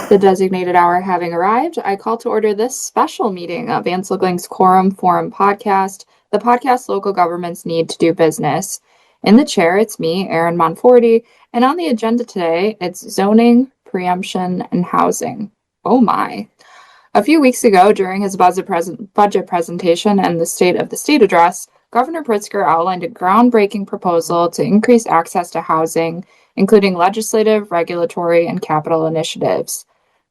The designated hour having arrived, I call to order this special meeting of Anselgling's Quorum Forum podcast, the podcast local governments need to do business. In the chair, it's me, Erin Monforti, and on the agenda today, it's zoning, preemption, and housing. Oh my. A few weeks ago, during his budget presentation and the State of the State address, Governor Pritzker outlined a groundbreaking proposal to increase access to housing, including legislative, regulatory, and capital initiatives.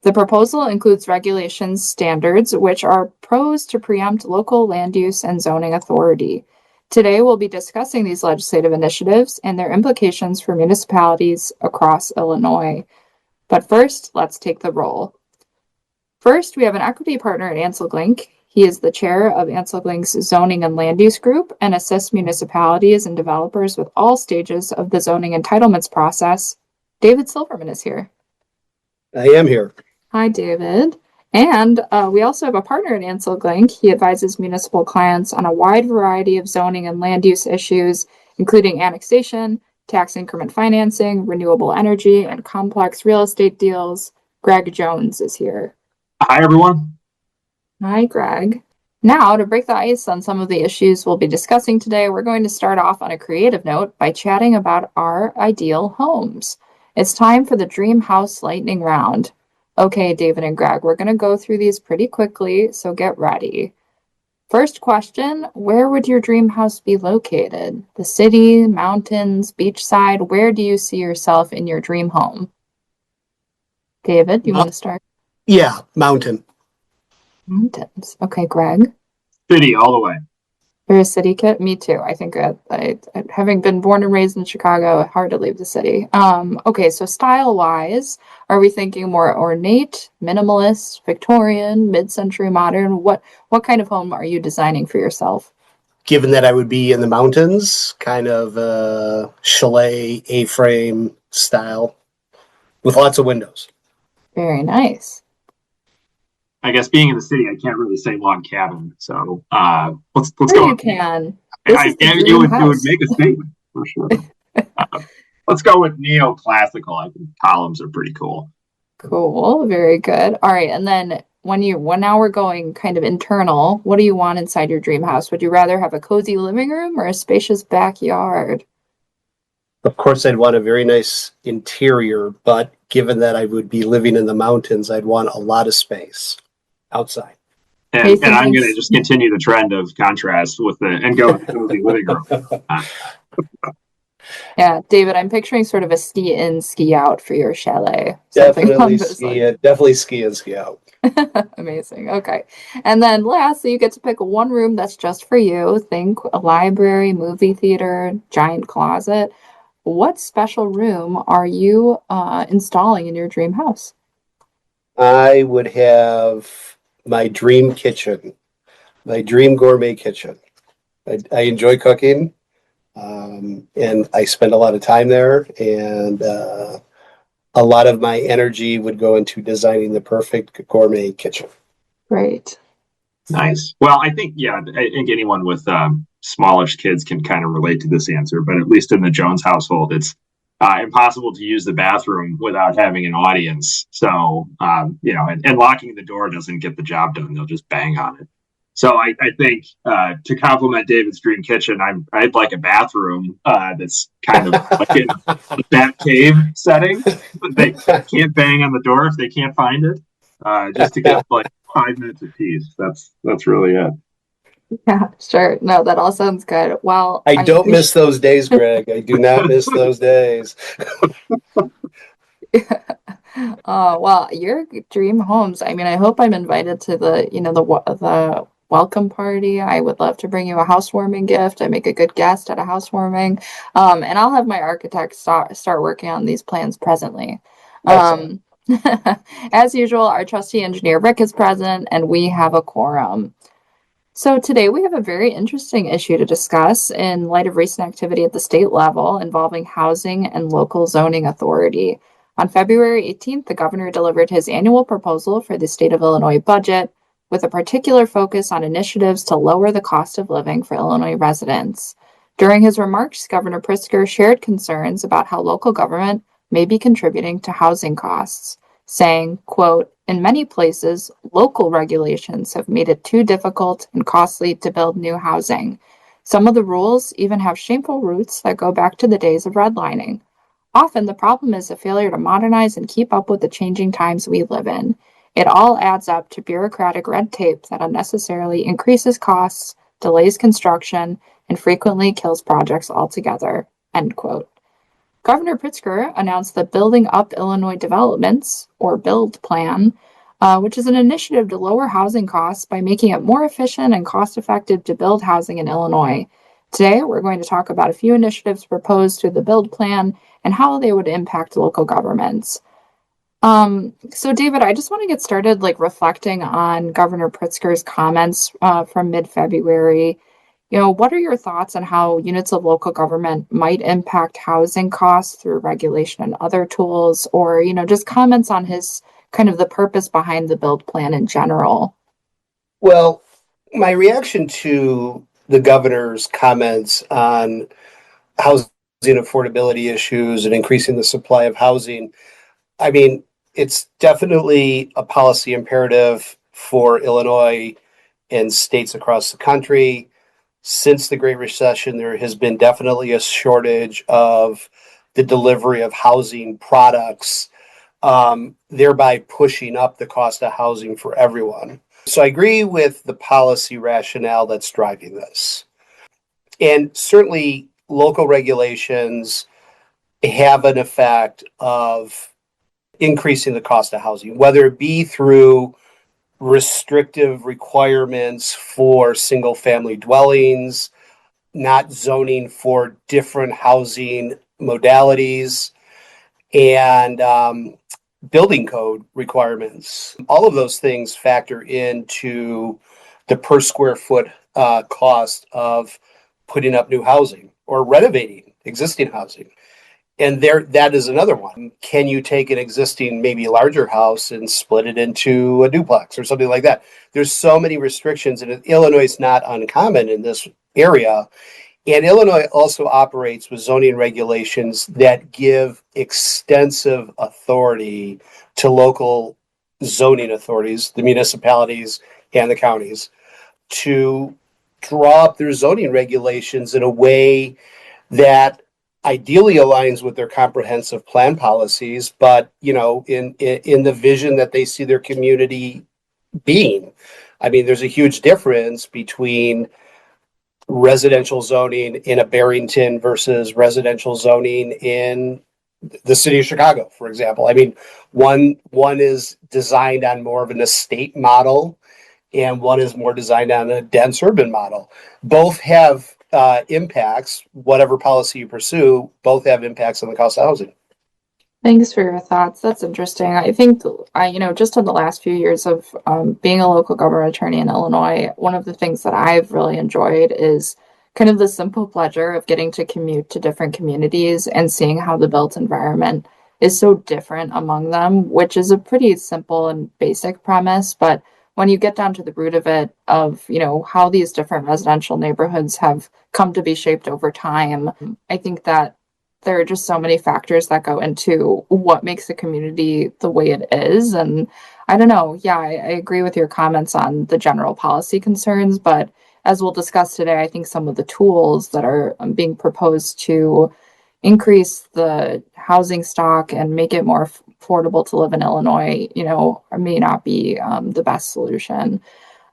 The proposal includes regulations standards, which are proposed to preempt local land use and zoning authority. Today, we'll be discussing these legislative initiatives and their implications for municipalities across Illinois. But first, let's take the roll. First, we have an equity partner at Anselgling. He is the chair of Anselgling's Zoning and Land Use Group and assists municipalities and developers with all stages of the zoning entitlements process. David Silverman is here. I am here. Hi, David. And we also have a partner at Anselgling. He advises municipal clients on a wide variety of zoning and land use issues, including annexation, tax increment financing, renewable energy, and complex real estate deals. Greg Jones is here. Hi, everyone. Hi, Greg. Now, to break the ice on some of the issues we'll be discussing today, we're going to start off on a creative note by chatting about our ideal homes. It's time for the Dream House Lightning Round. Okay, David and Greg, we're going to go through these pretty quickly, so get ready. First question, where would your dream house be located? The city, mountains, beachside? Where do you see yourself in your dream home? David, you want to start? Yeah, mountain. Mountains. Okay, Greg. City all the way. You're a city kid? Me too. I think I having been born and raised in Chicago, hard to leave the city. Okay, so style-wise, are we thinking more ornate, minimalist, Victorian, mid-century modern? What kind of home are you designing for yourself? Given that I would be in the mountains, kind of chalet, A-frame style with lots of windows. Very nice. I guess being in the city, I can't really say log cabin. So let's sure go. You can. It would make a statement for sure. Let's go with neoclassical. I think columns are pretty cool. Cool. Very good. All right. And then now we're going kind of internal, what do you want inside your dream house? Would you rather have a cozy living room or a spacious backyard? Of course, I'd want a very nice interior, but given that I would be living in the mountains, I'd want a lot of space outside. And I'm going to just continue the trend of contrast and go with the cozy living room. Yeah, David, I'm picturing sort of a ski in, ski out for your chalet. Definitely ski in, ski out. Amazing. Okay. And then lastly, you get to pick one room that's just for you. Think a library, movie theater, giant closet. What special room are you installing in your dream house? I would have my dream kitchen, my dream gourmet kitchen. I enjoy cooking. And I spend a lot of time there, and a lot of my energy would go into designing the perfect gourmet kitchen. Great. Nice. Well, I think anyone with smallish kids can kind of relate to this answer, but at least in the Jones household, it's impossible to use the bathroom without having an audience. So, and locking the door doesn't get the job done. They'll just bang on it. So I think to complement David's dream kitchen, I'd like a bathroom that's kind of like in a bat cave setting. They can't bang on the door if they can't find it. Just to get like 5 minutes of peace. That's really it. Yeah, sure. No, that all sounds good. Well, I don't miss those days, Greg. I do not miss those days. Well, your dream homes. I mean, I hope I'm invited to the welcome party. I would love to bring you a housewarming gift. I make a good guest at a housewarming. And I'll have my architect start working on these plans presently. As usual, our trusty engineer Rick is present and we have a quorum. So today we have a very interesting issue to discuss in light of recent activity at the state level involving housing and local zoning authority. On February 18th, the governor delivered his annual proposal for the state of Illinois budget, with a particular focus on initiatives to lower the cost of living for Illinois residents. During his remarks, Governor Pritzker shared concerns about how local government may be contributing to housing costs. saying, quote, "In many places, local regulations have made it too difficult and costly to build new housing. Some of the rules even have shameful roots that go back to the days of redlining. Often the problem is a failure to modernize and keep up with the changing times we live in. It all adds up to bureaucratic red tape that unnecessarily increases costs, delays construction, and frequently kills projects altogether." End quote. Governor Pritzker announced the Building Up Illinois Developments, or BUILD plan, which is an initiative to lower housing costs by making it more efficient and cost-effective to build housing in Illinois. Today, we're going to talk about a few initiatives proposed through the BUILD plan and how they would impact local governments. So David, I just want to get started reflecting on Governor Pritzker's comments from mid-February. What are your thoughts on how units of local government might impact housing costs through regulation and other tools, or, just comments on his kind of the purpose behind the BUILD plan in general? Well, my reaction to the governor's comments on housing affordability issues and increasing the supply of housing, I mean, it's definitely a policy imperative for Illinois and states across the country. Since the Great Recession, there has been definitely a shortage of the delivery of housing products, thereby pushing up the cost of housing for everyone. So I agree with the policy rationale that's driving this. And certainly local regulations have an effect of increasing the cost of housing, whether it be through restrictive requirements for single family dwellings, not zoning for different housing modalities, and building code requirements. All of those things factor into the per square foot cost of putting up new housing or renovating existing housing. And that is another one. Can you take an existing, maybe larger house and split it into a duplex or something like that? There's so many restrictions, and Illinois is not uncommon in this area. And Illinois also operates with zoning regulations that give extensive authority to local zoning authorities, the municipalities and the counties, to draw up their zoning regulations in a way that ideally aligns with their comprehensive plan policies, but in the vision that they see their community being. I mean, there's a huge difference between residential zoning in a Barrington versus residential zoning in the city of Chicago, for example. I mean, one is designed on more of an estate model, and one is more designed on a dense urban model. Both have impacts, whatever policy you pursue, both have impacts on the cost of housing. Thanks for your thoughts. That's interesting. I think, just in the last few years of being a local government attorney in Illinois, one of the things that I've really enjoyed is kind of the simple pleasure of getting to commute to different communities and seeing how the built environment is so different among them, which is a pretty simple and basic premise. But when you get down to the root of it, of, how these different residential neighborhoods have come to be shaped over time, I think that there are just so many factors that go into what makes the community the way it is. And I don't know. Yeah, I agree with your comments on the general policy concerns, but as we'll discuss today, I think some of the tools that are being proposed to increase the housing stock and make it more affordable to live in Illinois, may not be the best solution.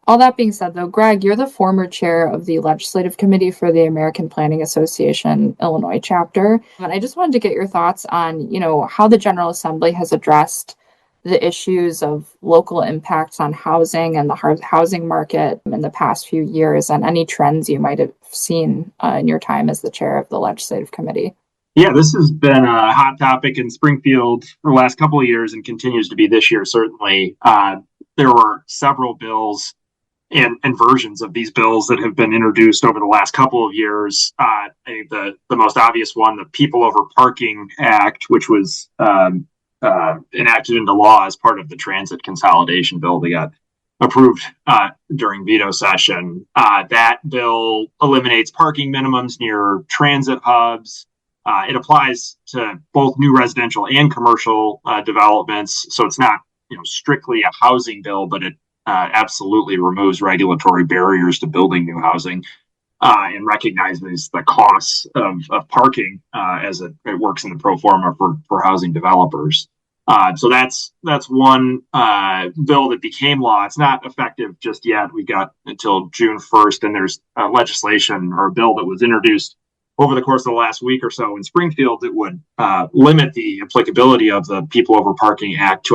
All that being said, though, Greg, you're the former chair of the Legislative Committee for the American Planning Association Illinois chapter. And I just wanted to get your thoughts on, how the General Assembly has addressed the issues of local impacts on housing and the housing market in the past few years, and any trends you might have seen in your time as the chair of the Legislative Committee. Yeah, this has been a hot topic in Springfield for the last couple of years and continues to be this year, certainly. There were several bills and versions of these bills that have been introduced over the last couple of years. I think the most obvious one, the People Over Parking Act, which was enacted into law as part of the transit consolidation bill that got approved during veto session. That bill eliminates parking minimums near transit hubs, It applies to both new residential and commercial developments. So it's not, strictly a housing bill, but it absolutely removes regulatory barriers to building new housing and recognizes the costs of parking as it works in the pro forma for housing developers. So that's one bill that became law. It's not effective just yet. We got until June 1st, and there's legislation or a bill that was introduced over the course of the last week or so in Springfield that would limit the applicability of the People Over Parking Act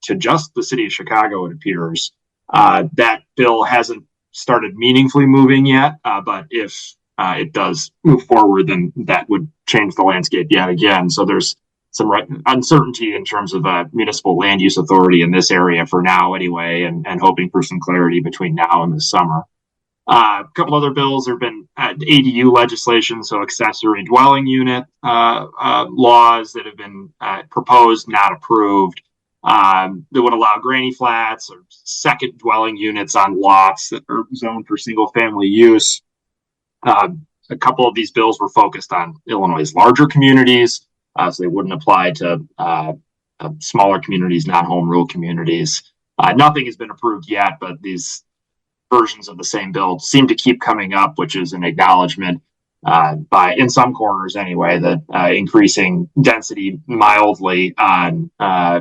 to just the city of Chicago, it appears. That bill hasn't started meaningfully moving yet, but if it does move forward, then that would change the landscape yet again. So there's some uncertainty in terms of municipal land use authority in this area for now anyway, and hoping for some clarity between now and the summer. A couple other bills have been ADU legislation, so accessory dwelling unit laws that have been proposed, not approved, that would allow granny flats or second dwelling units on lots that are zoned for single family use. A couple of these bills were focused on Illinois' larger communities, so they wouldn't apply to smaller communities, not home rule communities. Nothing has been approved yet, but these versions of the same bill seem to keep coming up, which is an acknowledgement by, in some corners anyway, that increasing density mildly on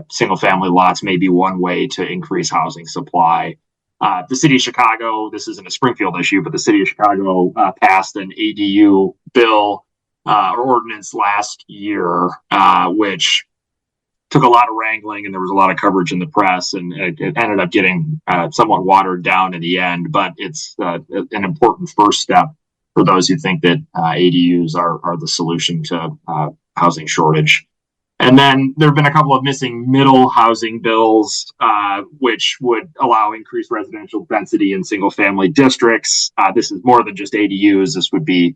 single family lots may be one way to increase housing supply. The city of Chicago, this isn't a Springfield issue, but the city of Chicago passed an ADU bill or ordinance last year, which took a lot of wrangling, and there was a lot of coverage in the press, and it ended up getting somewhat watered down in the end. But it's an important first step for those who think that ADUs are the solution to housing shortage. And then there have been a couple of missing middle housing bills, which would allow increased residential density in single family districts. This is more than just ADUs. This would be,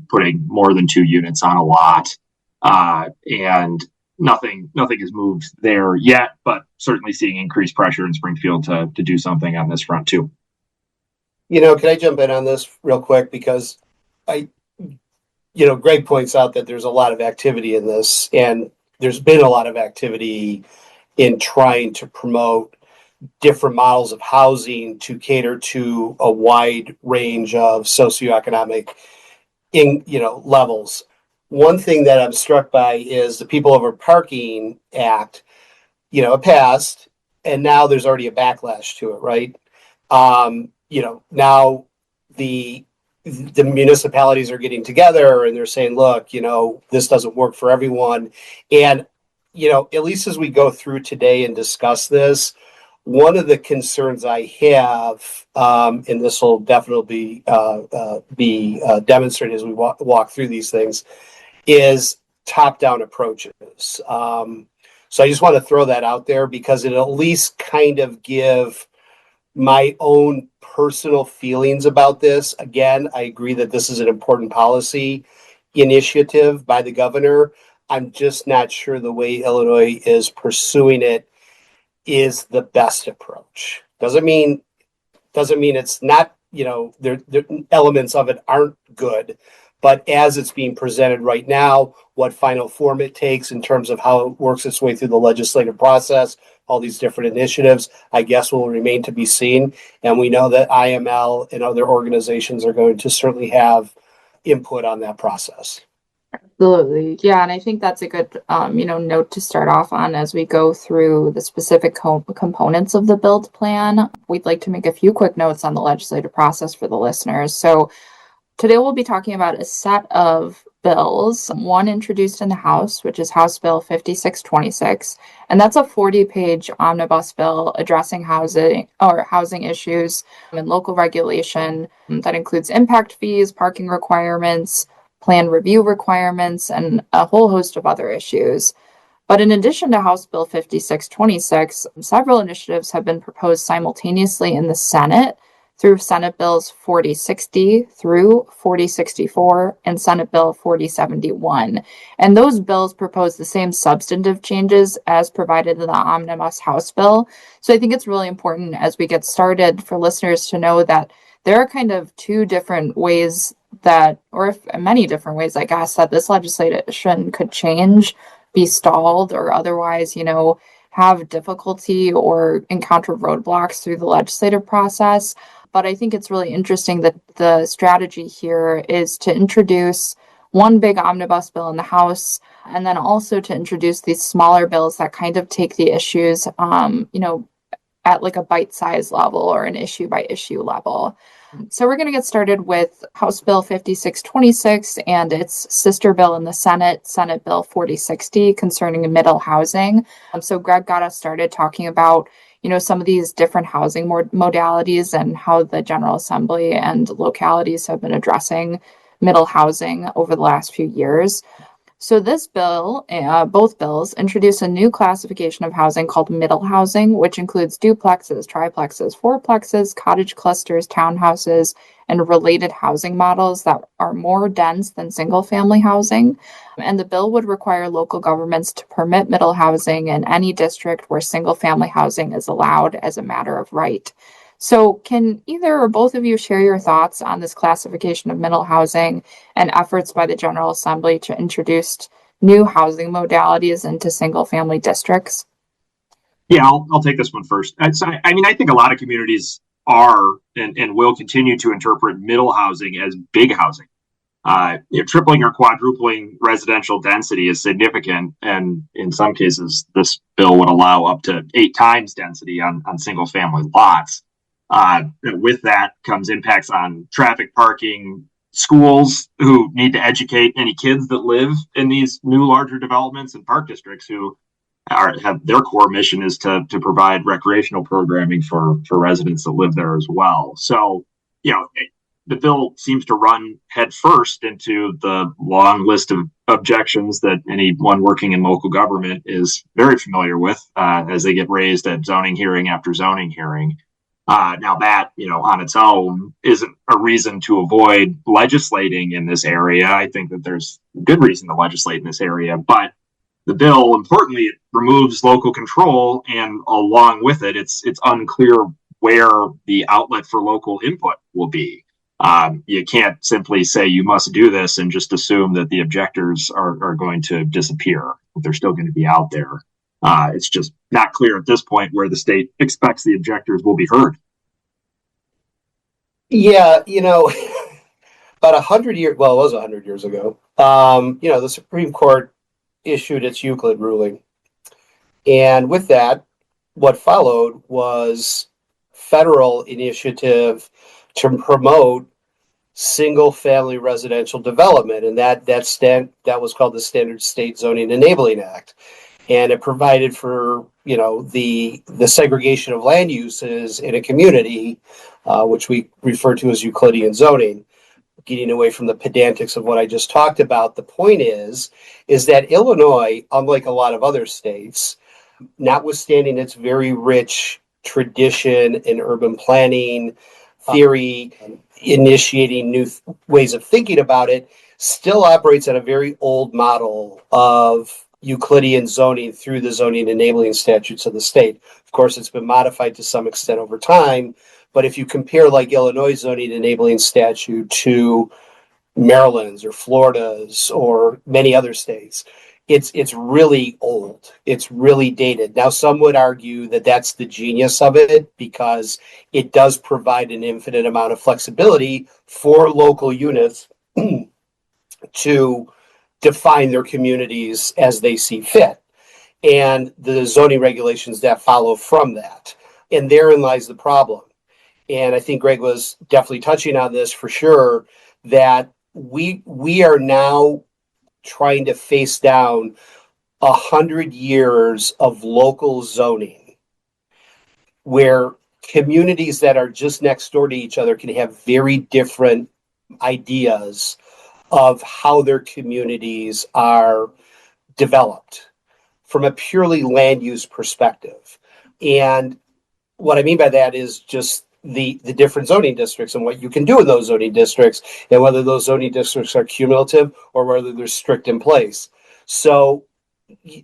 putting more than 2 units on a lot. And nothing has moved there yet, but certainly seeing increased pressure in Springfield to do something on this front too. Can I jump in on this real quick? Because Greg points out that there's a lot of activity in this, and there's been a lot of activity in trying to promote different models of housing to cater to a wide range of socioeconomic levels. One thing that I'm struck by is the People Over Parking Act, it passed, and now there's already a backlash to it, right? Now the municipalities are getting together and they're saying, look, this doesn't work for everyone. And, at least as we go through today and discuss this, one of the concerns I have, and this will definitely be demonstrated as we walk through these things, is top-down approaches. So I just want to throw that out there because it'll at least kind of give my own personal feelings about this. Again, I agree that this is an important policy initiative by the governor. I'm just not sure the way Illinois is pursuing it is the best approach. Doesn't mean it's not, there elements of it aren't good, but as it's being presented right now, what final form it takes in terms of how it works its way through the legislative process, all these different initiatives, I guess will remain to be seen. And we know that IML and other organizations are going to certainly have input on that process. Absolutely. Yeah. And I think that's a good, note to start off on as we go through the specific components of the build plan. We'd like to make a few quick notes on the legislative process for the listeners. So today we'll be talking about a set of bills, one introduced in the House, which is House Bill 5626, and that's a 40-page omnibus bill addressing housing issues and local regulation that includes impact fees, parking requirements, plan review requirements, and a whole host of other issues. But in addition to House Bill 5626, several initiatives have been proposed simultaneously in the Senate through Senate Bills 4060 through 4064 and Senate Bill 4071. And those bills propose the same substantive changes as provided in the omnibus House bill. So I think it's really important as we get started for listeners to know that there are kind of two different ways that, or if in many different ways, I guess, that this legislation could change, be stalled, or otherwise, have difficulty or encounter roadblocks through the legislative process. But I think it's really interesting that the strategy here is to introduce one big omnibus bill in the House, and then also to introduce these smaller bills that kind of take the issues, at like a bite-sized level or an issue by issue level. So we're going to get started with House Bill 5626 and its sister bill in the Senate, Senate Bill 4060, concerning middle housing. So Greg got us started talking about, some of these different housing modalities and how the General Assembly and localities have been addressing middle housing over the last few years. So this bill, both bills, introduce a new classification of housing called middle housing, which includes duplexes, triplexes, fourplexes, cottage clusters, townhouses, and related housing models that are more dense than single-family housing. And the bill would require local governments to permit middle housing in any district where single-family housing is allowed as a matter of right. So can either or both of you share your thoughts on this classification of middle housing and efforts by the General Assembly to introduce new housing modalities into single-family districts? Yeah, I'll take this one first. I think a lot of communities are and will continue to interpret middle housing as big housing. Tripling or quadrupling residential density is significant, and in some cases, this bill would allow up to 8 times density on single-family lots. With that comes impacts on traffic, parking, schools who need to educate any kids that live in these new larger developments, and park districts who have their core mission is to provide recreational programming for residents that live there as well. So, the bill seems to run headfirst into the long list of objections that anyone working in local government is very familiar with as they get raised at zoning hearing after zoning hearing. Now that, on its own isn't a reason to avoid legislating in this area. I think that there's good reason to legislate in this area, but the bill, importantly, it removes local control, and along with it, it's unclear where the outlet for local input will be. You can't simply say you must do this and just assume that the objectors are going to disappear. They're still going to be out there. It's just not clear at this point where the state expects the objectors will be heard. Yeah, about 100 years, well, it was 100 years ago, the Supreme Court issued its Euclid ruling. And with that, what followed was federal initiative to promote single-family residential development, and that was called the State Zoning Enabling Act. And it provided for, the segregation of land uses in a community, which we refer to as Euclidean zoning. Getting away from the pedantics of what I just talked about, the point is that Illinois, unlike a lot of other states, notwithstanding its very rich tradition in urban planning, theory, initiating new ways of thinking about it, still operates on a very old model of Euclidean zoning through the zoning enabling statutes of the state. Of course, it's been modified to some extent over time, but if you compare like Illinois zoning enabling statute to Maryland's or Florida's or many other states, it's really old. It's really dated. Now, some would argue that that's the genius of it because it does provide an infinite amount of flexibility for local units to define their communities as they see fit, and the zoning regulations that follow from that. And therein lies the problem. And I think Greg was definitely touching on this for sure, that we are now trying to face down 100 years of local zoning where communities that are just next door to each other can have very different ideas of how their communities are developed from a purely land use perspective. And what I mean by that is just the different zoning districts and what you can do in those zoning districts, and whether those zoning districts are cumulative or whether they're strict in place. So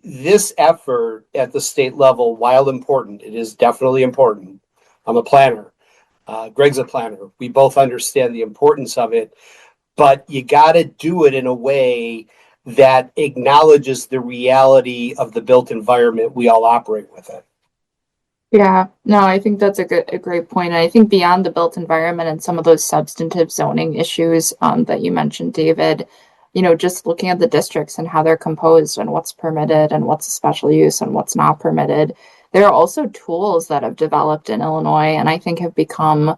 this effort at the state level, while important, it is definitely important. I'm a planner. Greg's a planner. We both understand the importance of it. but you got to do it in a way that acknowledges the reality of the built environment we all operate within. Yeah, no, I think that's a great point. And I think beyond the built environment and some of those substantive zoning issues that you mentioned, David, just looking at the districts and how they're composed and what's permitted and what's a special use and what's not permitted. There are also tools that have developed in Illinois and I think have become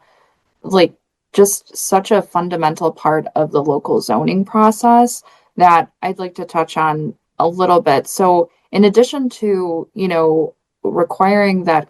like just such a fundamental part of the local zoning process that I'd like to touch on a little bit. So in addition to, requiring that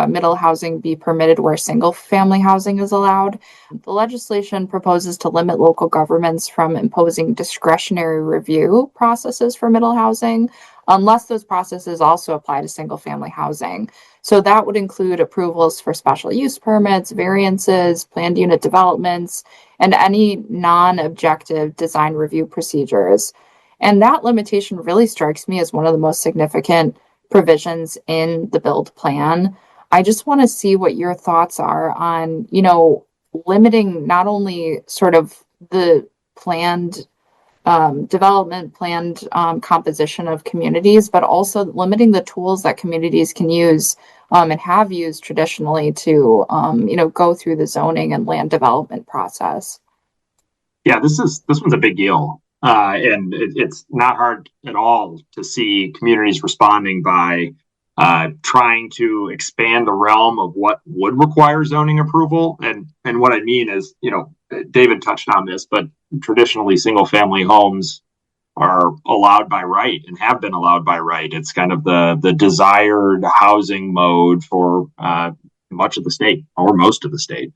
middle housing be permitted where single family housing is allowed, the legislation proposes to limit local governments from imposing discretionary review processes for middle housing unless those processes also apply to single family housing. So that would include approvals for special use permits, variances, planned unit developments, and any non-objective design review procedures. And that limitation really strikes me as one of the most significant provisions in the build plan. I just want to see what your thoughts are on, limiting not only sort of the planned development, planned composition of communities, but also limiting the tools that communities can use and have used traditionally to, go through the zoning and land development process. Yeah, this one's a big deal. And it's not hard at all to see communities responding by trying to expand the realm of what would require zoning approval. And what I mean is, David touched on this, but traditionally single family homes are allowed by right and have been allowed by right. It's kind of the desired housing mode for much of the state or most of the state.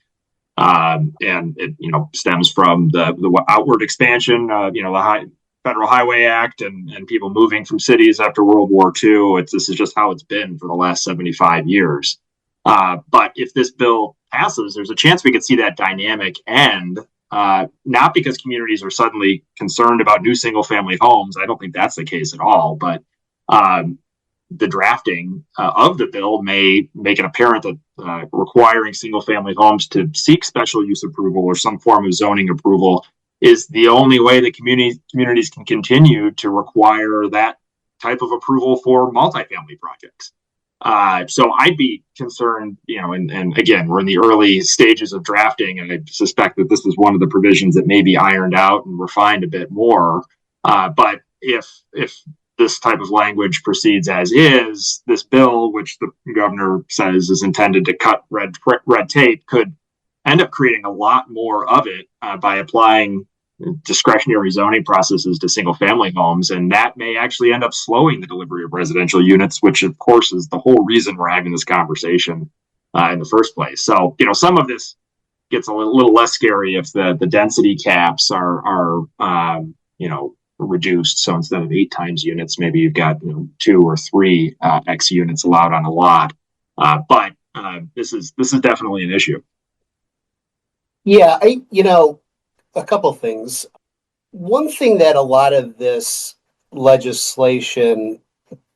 And it, stems from the outward expansion, the Federal Highway Act and people moving from cities after World War II. This is just how it's been for the last 75 years. But if this bill passes, there's a chance we could see that dynamic end, not because communities are suddenly concerned about new single family homes. I don't think that's the case at all. But the drafting of the bill may make it apparent that requiring single family homes to seek special use approval or some form of zoning approval is the only way that communities can continue to require that type of approval for multifamily projects. So I'd be concerned, and again, we're in the early stages of drafting, and I suspect that this is one of the provisions that may be ironed out and refined a bit more. But if this type of language proceeds as is, this bill, which the governor says is intended to cut red tape, could end up creating a lot more of it by applying discretionary zoning processes to single family homes. And that may actually end up slowing the delivery of residential units, which of course is the whole reason we're having this conversation in the first place. So, some of this gets a little less scary if the density caps are reduced. So instead of 8 times units, maybe you've got 2 or 3 X units allowed on a lot. But this is definitely an issue. Yeah, a couple things. One thing that a lot of this legislation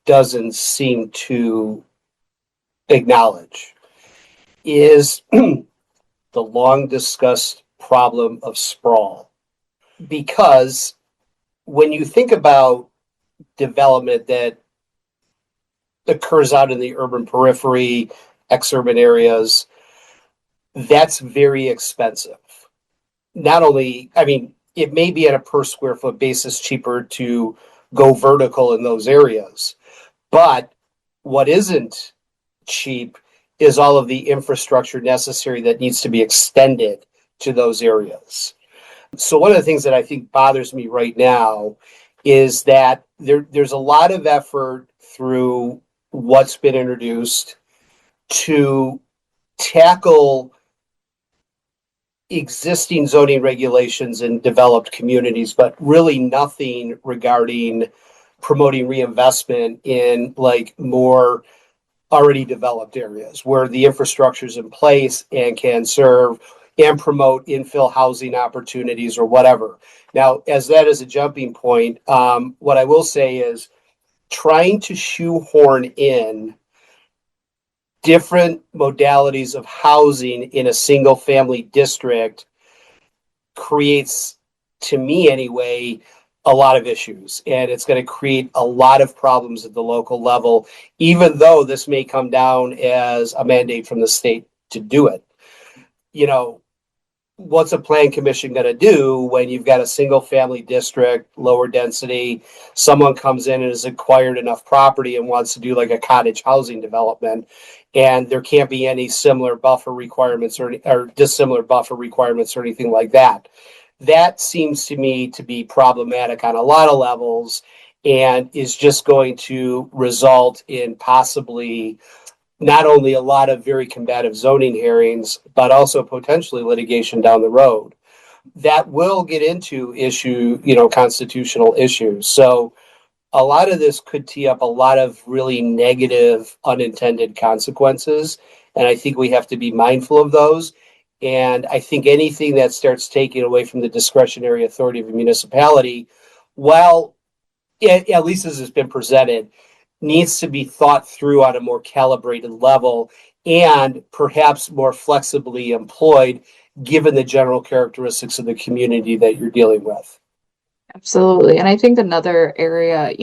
doesn't seem to acknowledge is the long discussed problem of sprawl. Because when you think about development that occurs out in the urban periphery, exurban areas, that's very expensive. Not only, it may be at a per square foot basis cheaper to go vertical in those areas, but what isn't cheap is all of the infrastructure necessary that needs to be extended to those areas. So one of the things that I think bothers me right now is that there's a lot of effort through what's been introduced to tackle existing zoning regulations in developed communities, but really nothing regarding promoting reinvestment in more already developed areas where the infrastructure is in place and can serve and promote infill housing opportunities or whatever. Now, as that is a jumping point, what I will say is trying to shoehorn in different modalities of housing in a single family district creates to me anyway, a lot of issues, and it's going to create a lot of problems at the local level, even though this may come down as a mandate from the state to do it. You know, what's a plan commission going to do when you've got a single family district, lower density, someone comes in and has acquired enough property and wants to do like a cottage housing development, and there can't be any similar buffer requirements or dissimilar buffer requirements or anything like that. That seems to me to be problematic on a lot of levels and is just going to result in possibly not only a lot of very combative zoning hearings, but also potentially litigation down the road that will get into constitutional issues. So a lot of this could tee up a lot of really negative unintended consequences. And I think we have to be mindful of those. And I think anything that starts taking away from the discretionary authority of a municipality, well, at least as it's been presented, needs to be thought through on a more calibrated level and perhaps more flexibly employed given the general characteristics of the community that you're dealing with. Absolutely. And I think another area,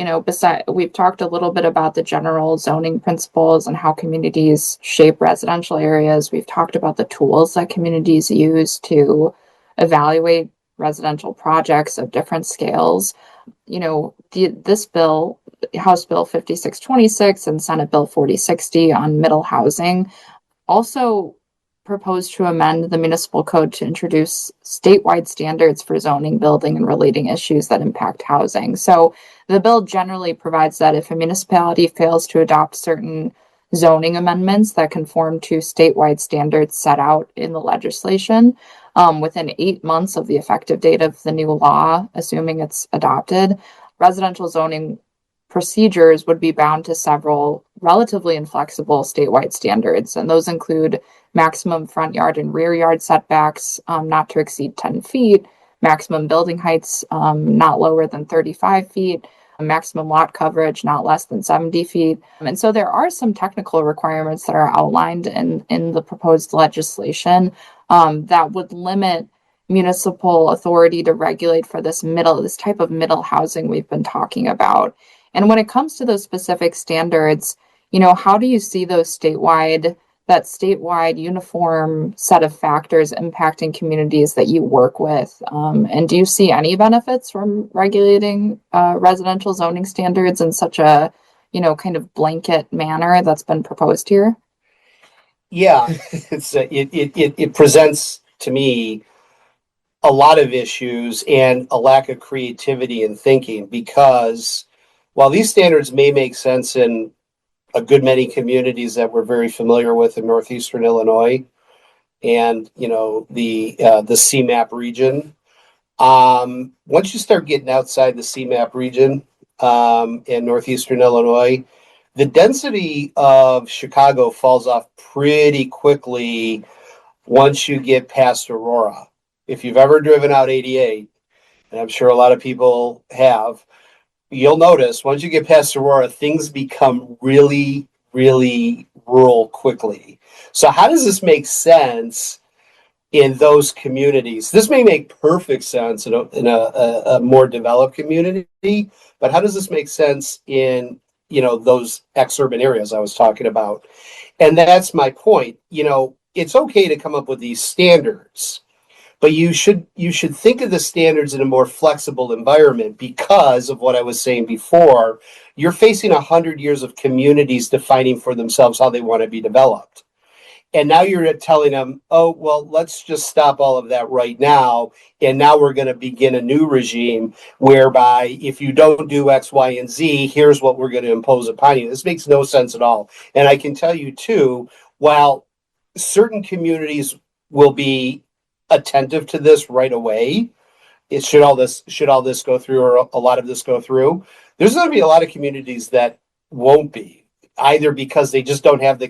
we've talked a little bit about the general zoning principles and how communities shape residential areas. We've talked about the tools that communities use to evaluate residential projects of different scales. This bill, House Bill 5626 and Senate Bill 4060 on middle housing, also proposed to amend the municipal code to introduce statewide standards for zoning, building, and relating issues that impact housing. So the bill generally provides that if a municipality fails to adopt certain zoning amendments that conform to statewide standards set out in the legislation, within 8 months of the effective date of the new law, assuming it's adopted, residential zoning procedures would be bound to several relatively inflexible statewide standards. And those include maximum front yard and rear yard setbacks, not to exceed 10 feet, maximum building heights, not lower than 35 feet, maximum lot coverage, not less than 70 feet. And so there are some technical requirements that are outlined in the proposed legislation that would limit municipal authority to regulate for this type of middle housing we've been talking about. And when it comes to those specific standards, how do you see that statewide uniform set of factors impacting communities that you work with? And do you see any benefits from regulating residential zoning standards in such a, kind of blanket manner that's been proposed here? Yeah, it presents to me a lot of issues and a lack of creativity in thinking, because while these standards may make sense in a good many communities that we're very familiar with in northeastern Illinois and the CMAP region, once you start getting outside the CMAP region in northeastern Illinois, the density of Chicago falls off pretty quickly once you get past Aurora. If you've ever driven out 88, and I'm sure a lot of people have, you'll notice once you get past Aurora, things become really, really rural quickly. So how does this make sense in those communities? This may make perfect sense in a more developed community, but how does this make sense in those exurban areas I was talking about? And that's my point. It's okay to come up with these standards, but you should think of the standards in a more flexible environment because of what I was saying before. You're facing 100 years of communities defining for themselves how they want to be developed. And now you're telling them, oh, well, let's just stop all of that right now. And now we're going to begin a new regime whereby if you don't do X, Y, and Z, here's what we're going to impose upon you. This makes no sense at all. And I can tell you, too, while certain communities will be attentive to this right away, should all this go through, or a lot of this go through, there's going to be a lot of communities that won't be, either because they just don't have the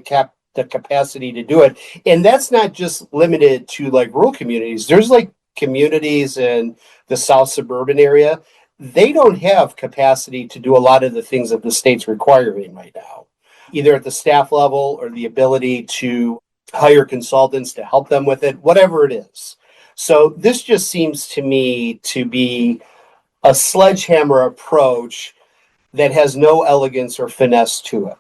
capacity to do it. And that's not just limited to like rural communities. There's like communities in the south suburban area. They don't have capacity to do a lot of the things that the state's requiring right now, either at the staff level or the ability to hire consultants to help them with it, whatever it is. So this just seems to me to be a sledgehammer approach that has no elegance or finesse to it.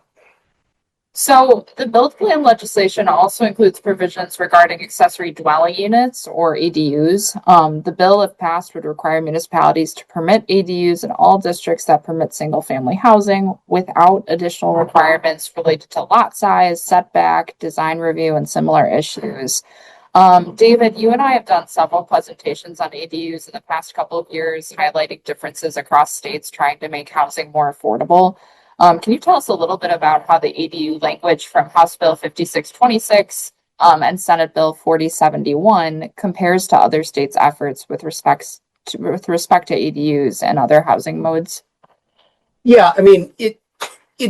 So the build plan legislation also includes provisions regarding accessory dwelling units or ADUs. The bill, if passed, would require municipalities to permit ADUs in all districts that permit single family housing without additional requirements related to lot size, setback, design review, and similar issues. David, you and I have done several presentations on ADUs in the past couple of years, highlighting differences across states trying to make housing more affordable. Can you tell us a little bit about how the ADU language from House Bill 5626 and Senate Bill 4071 compares to other states' efforts with respect to ADUs and other housing modes? Yeah, I mean, it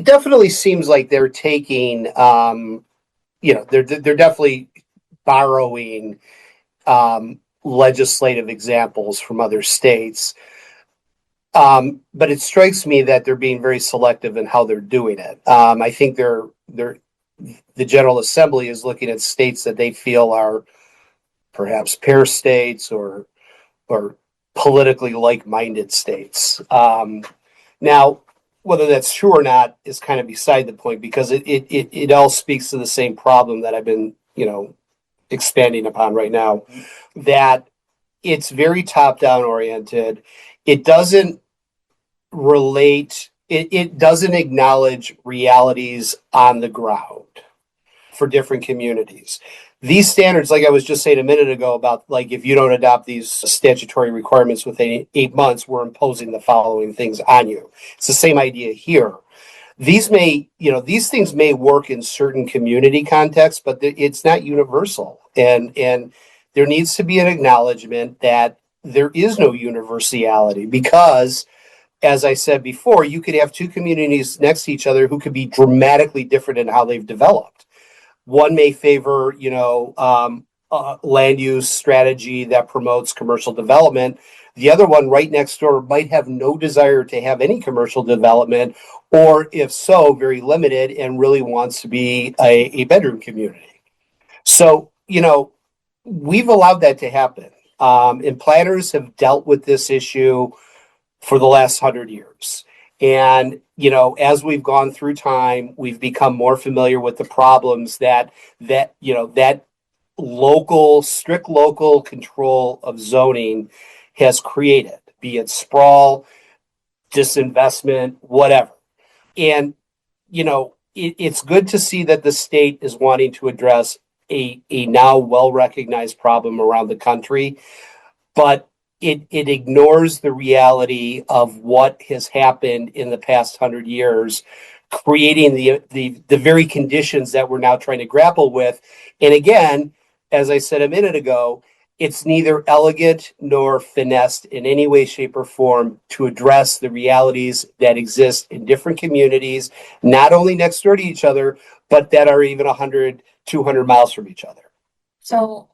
definitely seems like they're taking, they're definitely borrowing legislative examples from other states. But it strikes me that they're being very selective in how they're doing it. I think the General Assembly is looking at states that they feel are perhaps pair states or politically like-minded states. Now, whether that's true or not is kind of beside the point, because it all speaks to the same problem that I've been, expanding upon right now, that it's very top-down oriented. It doesn't it doesn't acknowledge realities on the ground for different communities. These standards, like I was just saying a minute ago about, like, if you don't adopt these statutory requirements within 8 months, we're imposing the following things on you. It's the same idea here. These things may work in certain community contexts, but it's not universal. And there needs to be an acknowledgement that there is no universality, because, as I said before, you could have two communities next to each other who could be dramatically different in how they've developed. One may favor, land use strategy that promotes commercial development. The other one right next door might have no desire to have any commercial development, or if so, very limited, and really wants to be a bedroom community. So, we've allowed that to happen. And planners have dealt with this issue for the last 100 years. And, as we've gone through time, we've become more familiar with the problems that strict local control of zoning has created, be it sprawl, disinvestment, whatever. And, it's good to see that the state is wanting to address a now well-recognized problem around the country, but it ignores the reality of what has happened in the past 100 years, creating the very conditions that we're now trying to grapple with. And again, as I said a minute ago, it's neither elegant nor finessed in any way, shape, or form to address the realities that exist in different communities, not only next door to each other, but that are even 100, 200 miles from each other. So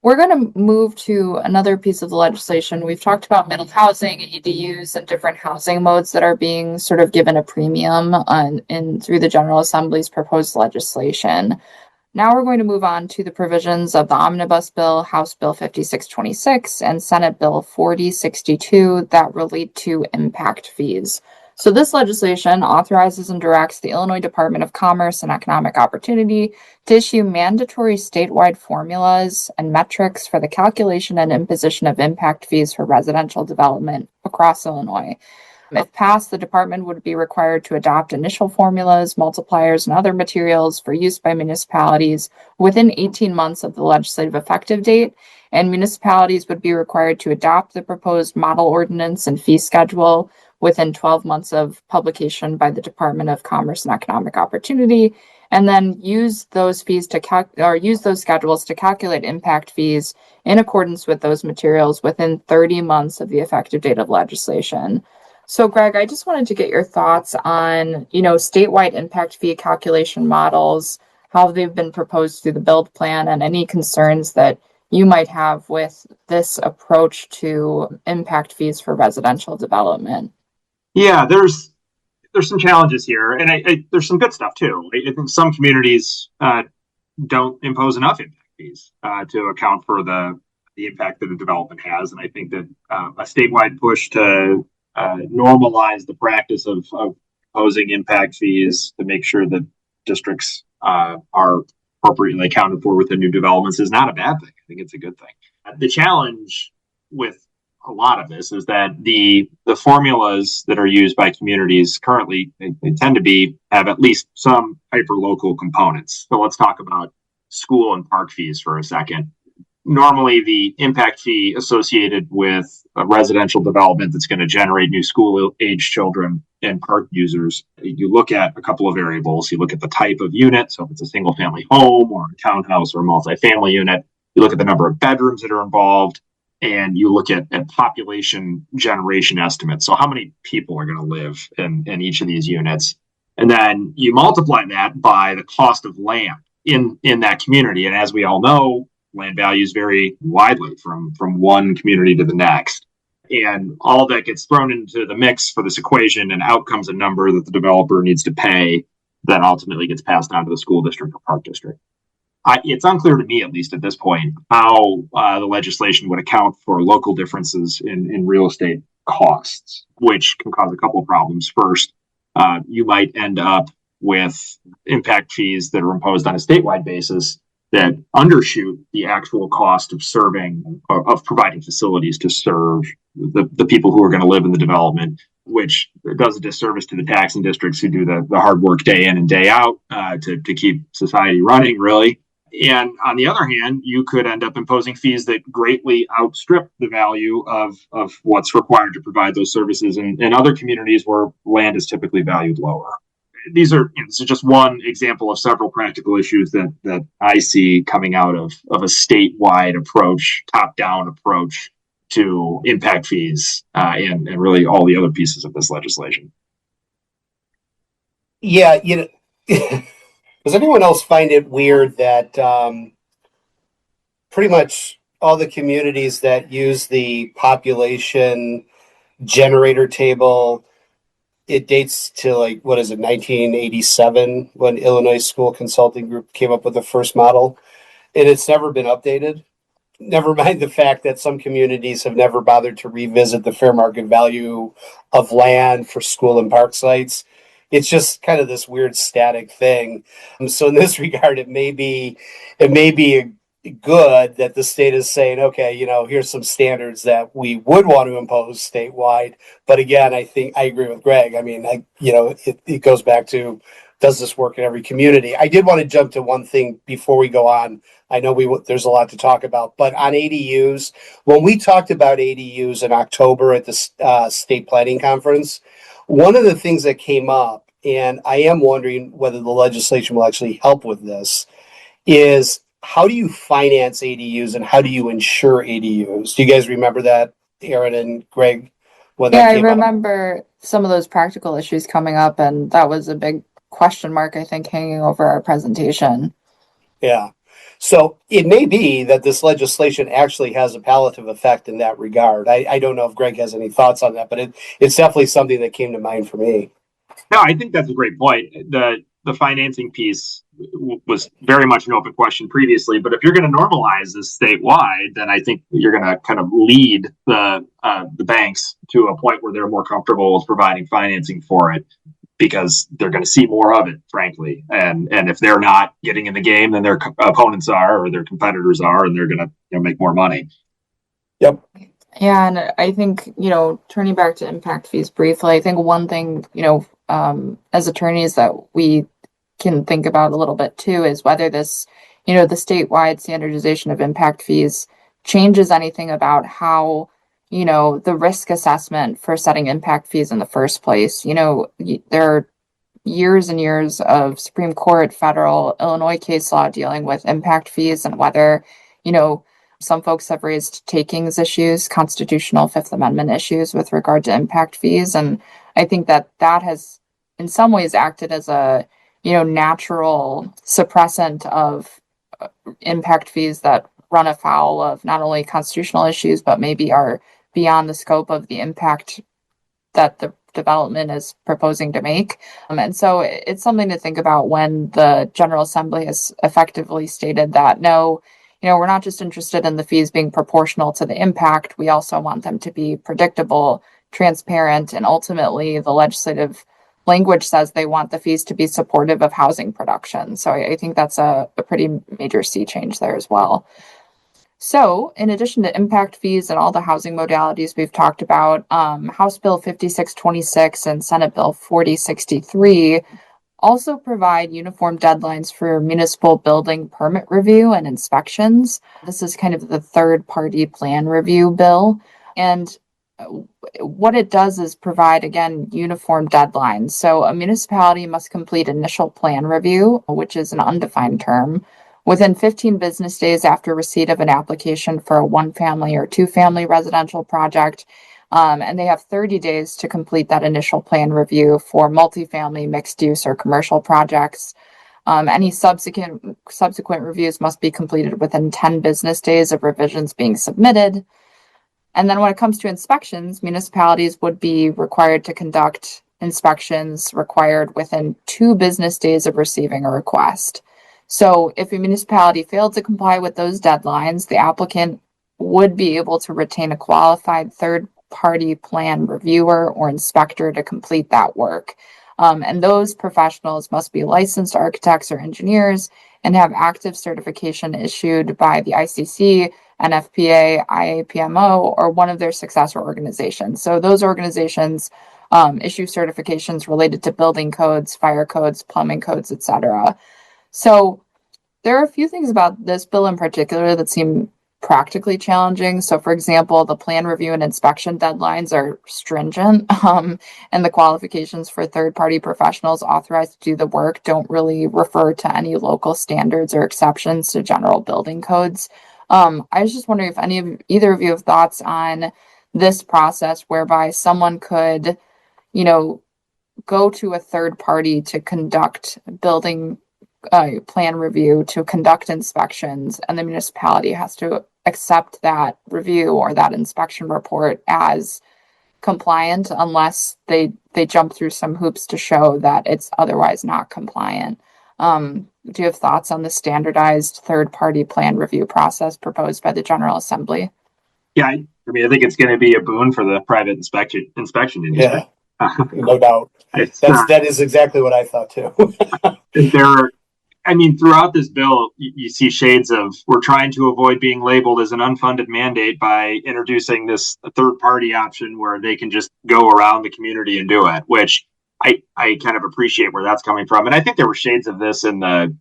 we're going to move to another piece of the legislation. We've talked about middle housing, ADUs, and different housing modes that are being sort of given a premium through the General Assembly's proposed legislation. Now we're going to move on to the provisions of the Omnibus Bill, House Bill 5626, and Senate Bill 4062 that relate to impact fees. So this legislation authorizes and directs the Illinois Department of Commerce and Economic Opportunity to issue mandatory statewide formulas and metrics for the calculation and imposition of impact fees for residential development across Illinois. If passed, the department would be required to adopt initial formulas, multipliers, and other materials for use by municipalities within 18 months of the legislative effective date, and municipalities would be required to adopt the proposed model ordinance and fee schedule within 12 months of publication by the Department of Commerce and Economic Opportunity, and then use those fees use those schedules to calculate impact fees in accordance with those materials within 30 months of the effective date of legislation. So, Greg, I just wanted to get your thoughts on, statewide impact fee calculation models, how they've been proposed through the build plan, and any concerns that you might have with this approach to impact fees for residential development. Yeah, there's some challenges here, and I there's some good stuff too. I think some communities don't impose enough impact fees to account for the the impact that a development has. And I think that a statewide push to normalize the practice of imposing impact fees to make sure that districts are appropriately accounted for with the new developments is not a bad thing. I think it's a good thing. The challenge with a lot of this is that the formulas that are used by communities currently, they tend to have at least some hyper local components. So let's talk about school and park fees for a second. Normally, the impact fee associated with a residential development that's going to generate new school age children and park users, you look at a couple of variables. You look at the type of unit, so if it's a single family home or a townhouse or a multifamily unit, you look at the number of bedrooms that are involved, and you look at population generation estimates. So how many people are going to live in each of these units? And then you multiply that by the cost of land in that community. And as we all know, land values vary widely from one community to the next. And all that gets thrown into the mix for this equation, and out comes a number that the developer needs to pay that ultimately gets passed on to the school district or park district. It's unclear to me, at least at this point, how the legislation would account for local differences in real estate costs, which can cause a couple of problems. First, you might end up with impact fees that are imposed on a statewide basis that undershoot the actual cost of providing facilities to serve the people who are going to live in the development, which does a disservice to the taxing districts who do the hard work day in and day out to keep society running, really. And on the other hand, you could end up imposing fees that greatly outstrip the value of what's required to provide those services in other communities where land is typically valued lower. This is just one example of several practical issues that I see coming out of a statewide approach, top-down approach to impact fees and really all the other pieces of this legislation. Yeah, does anyone else find it weird that pretty much all the communities that use the population generator table, it dates to 1987 when Illinois School Consulting Group came up with the first model, and it's never been updated. Never mind the fact that some communities have never bothered to revisit the fair market value of land for school and park sites. It's just kind of this weird static thing. So in this regard, it may be good that the state is saying, okay, here's some standards that we would want to impose statewide. But again, I think I agree with Greg. I mean, it goes back to, does this work in every community? I did want to jump to one thing before we go on. I know there's a lot to talk about, but on ADUs, when we talked about ADUs in October at the state planning conference, one of the things that came up, and I am wondering whether the legislation will actually help with this, is how do you finance ADUs and how do you insure ADUs? Do you guys remember that, Aaron and Greg? I remember some of those practical issues coming up, and that was a big question mark, I think, hanging over our presentation. Yeah. So it may be that this legislation actually has a palliative effect in that regard. I don't know if Greg has any thoughts on that, but it's definitely something that came to mind for me. No, I think that's a great point. The financing piece was very much an open question previously, but if you're going to normalize this statewide, then I think you're going to kind of lead the banks to a point where they're more comfortable with providing financing for it, because they're going to see more of it, frankly. And if they're not getting in the game, then their opponents are, or their competitors are, and they're going to make more money. Yep. Yeah, and I think, turning back to impact fees briefly, I think one thing, as attorneys that we can think about a little bit too is whether this, the statewide standardization of impact fees changes anything about how the risk assessment for setting impact fees in the first place. There are years and years of Supreme Court, federal, Illinois case law dealing with impact fees and whether, some folks have raised takings issues, constitutional Fifth Amendment issues with regard to impact fees. And I think that has in some ways acted as a, natural suppressant of impact fees that run afoul of not only constitutional issues, but maybe are beyond the scope of the impact that the development is proposing to make. And so it's something to think about when the General Assembly has effectively stated that, no, we're not just interested in the fees being proportional to the impact. We also want them to be predictable, transparent, and ultimately the legislative language says they want the fees to be supportive of housing production. So I think that's a pretty major sea change there as well. So in addition to impact fees and all the housing modalities we've talked about, House Bill 5626 and Senate Bill 4063 also provide uniform deadlines for municipal building permit review and inspections. This is kind of the third-party plan review bill. And what it does is provide, again, uniform deadlines. So a municipality must complete initial plan review, which is an undefined term, within 15 business days after receipt of an application for a one-family or two-family residential project. And they have 30 days to complete that initial plan review for multifamily, mixed use, or commercial projects. Any subsequent reviews must be completed within 10 business days of revisions being submitted. And then when it comes to inspections, municipalities would be required to conduct inspections required within 2 business days of receiving a request. So if a municipality failed to comply with those deadlines, the applicant would be able to retain a qualified third-party plan reviewer or inspector to complete that work. And those professionals must be licensed architects or engineers and have active certification issued by the ICC, NFPA, IAPMO, or one of their successor organizations. So those organizations issue certifications related to building codes, fire codes, plumbing codes, etc. So there are a few things about this bill in particular that seem practically challenging. So, for example, the plan review and inspection deadlines are stringent, and the qualifications for third-party professionals authorized to do the work don't really refer to any local standards or exceptions to general building codes. I was just wondering if either of you have thoughts on this process whereby someone could, go to a third party to conduct building plan review, to conduct inspections, and the municipality has to accept that review or that inspection report as compliant unless they jump through some hoops to show that it's otherwise not compliant. Do you have thoughts on the standardized third-party plan review process proposed by the General Assembly? Yeah, I think it's going to be a boon for the private inspection industry. Yeah, no doubt. That is exactly what I thought too. Throughout this bill, you see shades of we're trying to avoid being labeled as an unfunded mandate by introducing this third-party option where they can just go around the community and do it, which I kind of appreciate where that's coming from. And I think there were shades of this in the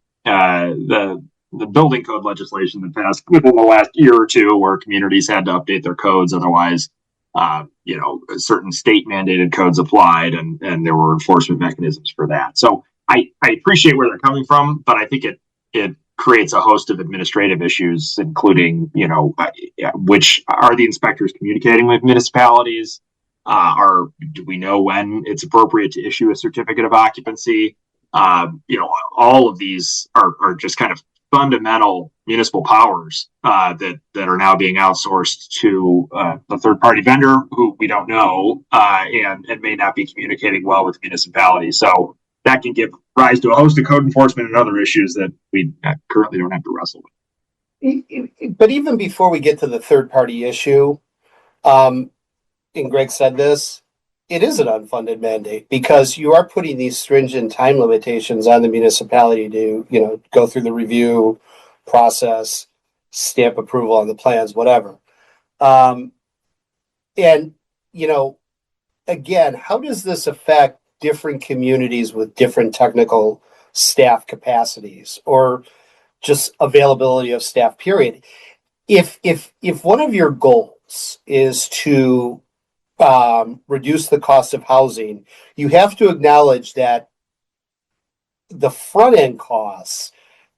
building code legislation that passed within the last year or two, where communities had to update their codes. Otherwise, certain state mandated codes applied, and there were enforcement mechanisms for that. So I appreciate where they're coming from, but I think it creates a host of administrative issues, including, which are the inspectors communicating with municipalities? Do we know when it's appropriate to issue a certificate of occupancy? All of these are just kind of fundamental municipal powers that are now being outsourced to a third-party vendor who we don't know and may not be communicating well with municipalities. So that can give rise to a host of code enforcement and other issues that we currently don't have to wrestle with. But even before we get to the third-party issue, and Greg said this, it is an unfunded mandate because you are putting these stringent time limitations on the municipality to, go through the review process, stamp approval on the plans, whatever. Again, how does this affect different communities with different technical staff capacities or just availability of staff, period? If one of your goals is to reduce the cost of housing, you have to acknowledge that the front end costs,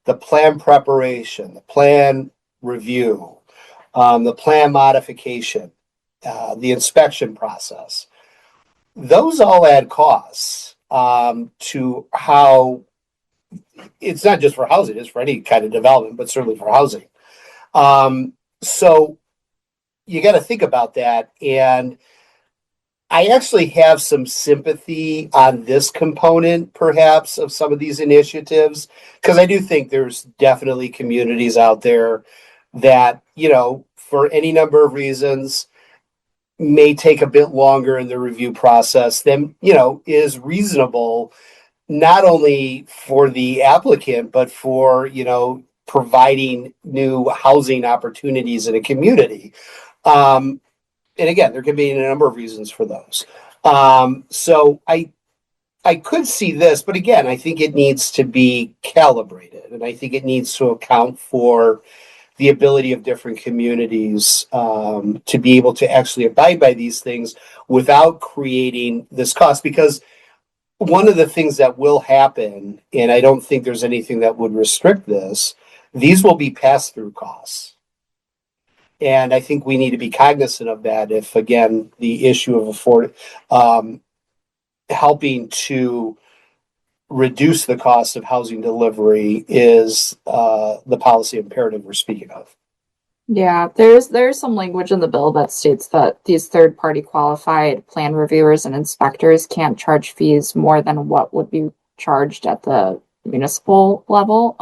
the plan preparation, the plan review, the plan modification, the inspection process, those all add costs to how it's not just for housing, it's for any kind of development, but certainly for housing. So you got to think about that. And I actually have some sympathy on this component, perhaps, of some of these initiatives, because I do think there's definitely communities out there that, for any number of reasons, may take a bit longer in the review process than, is reasonable, not only for the applicant, but for, providing new housing opportunities in a community. And again, there can be a number of reasons for those. So I could see this, but again, I think it needs to be calibrated, and I think it needs to account for the ability of different communities to be able to actually abide by these things without creating this cost. Because one of the things that will happen, and I don't think there's anything that would restrict this, these will be pass-through costs. And I think we need to be cognizant of that if, again, the issue of helping to reduce the cost of housing delivery is the policy imperative we're speaking of. Yeah, there's some language in the bill that states that these third-party qualified plan reviewers and inspectors can't charge fees more than what would be charged at the municipal level.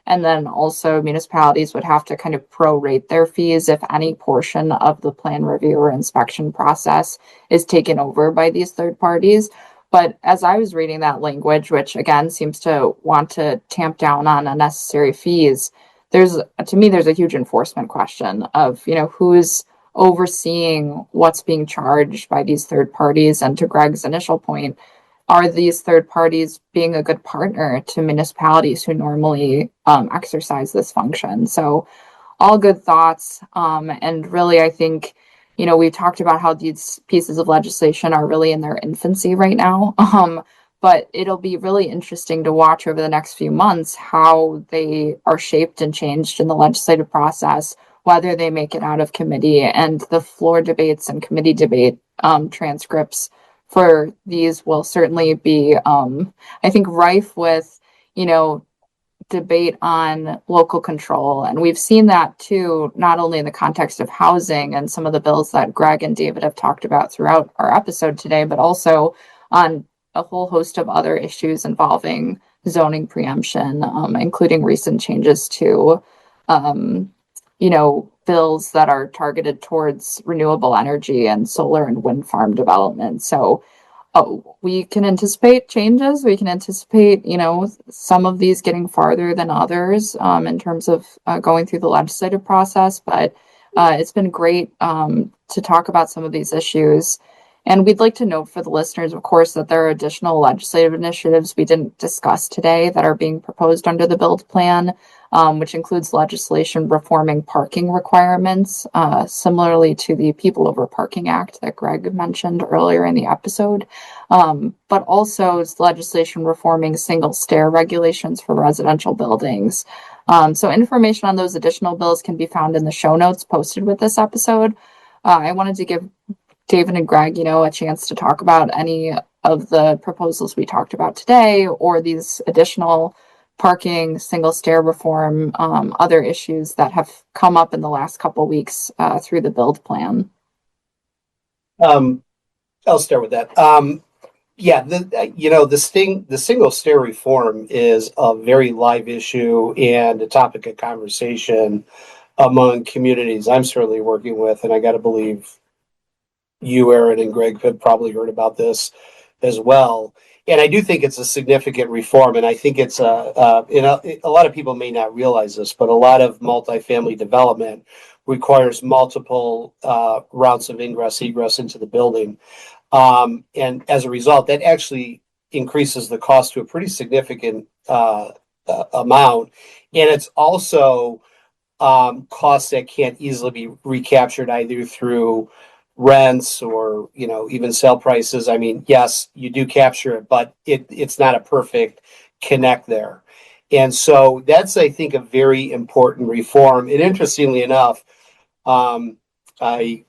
And then also municipalities would have to kind of prorate their fees if any portion of the plan review or inspection process is taken over by these third parties. But as I was reading that language, which again seems to want to tamp down on unnecessary fees, there's a huge enforcement question of, who's overseeing what's being charged by these third parties. And to Greg's initial point, are these third parties being a good partner to municipalities who normally exercise this function? So all good thoughts. And really, I think, we talked about how these pieces of legislation are really in their infancy right now. But it'll be really interesting to watch over the next few months how they are shaped and changed in the legislative process, whether they make it out of committee, and the floor debates and committee debate transcripts for these will certainly be, I think, rife with, debate on local control. And we've seen that too, not only in the context of housing and some of the bills that Greg and David have talked about throughout our episode today, but also on a whole host of other issues involving zoning preemption, including recent changes to, bills that are targeted towards renewable energy and solar and wind farm development. So we can anticipate changes. We can anticipate, some of these getting farther than others in terms of going through the legislative process. But it's been great to talk about some of these issues. And we'd like to note for the listeners, of course, that there are additional legislative initiatives we didn't discuss today that are being proposed under the build plan, which includes legislation reforming parking requirements, similarly to the People Over Parking Act that Greg mentioned earlier in the episode, but also legislation reforming single stair regulations for residential buildings. So information on those additional bills can be found in the show notes posted with this episode. I wanted to give David and Greg, a chance to talk about any of the proposals we talked about today, or these additional parking, single stair reform, other issues that have come up in the last couple of weeks through the build plan. I'll start with that. The single stair reform is a very live issue and a topic of conversation among communities I'm certainly working with, and I got to believe you, Aaron, and Greg have probably heard about this as well. And I do think it's a significant reform, and I think it's a lot of people may not realize this, but a lot of multifamily development requires multiple routes of ingress, egress into the building. And as a result, that actually increases the cost to a pretty significant amount. And it's also costs that can't easily be recaptured either through rents or, even sale prices. I mean, yes, you do capture it, but it's not a perfect connect there. And so that's, I think, a very important reform. And interestingly enough, I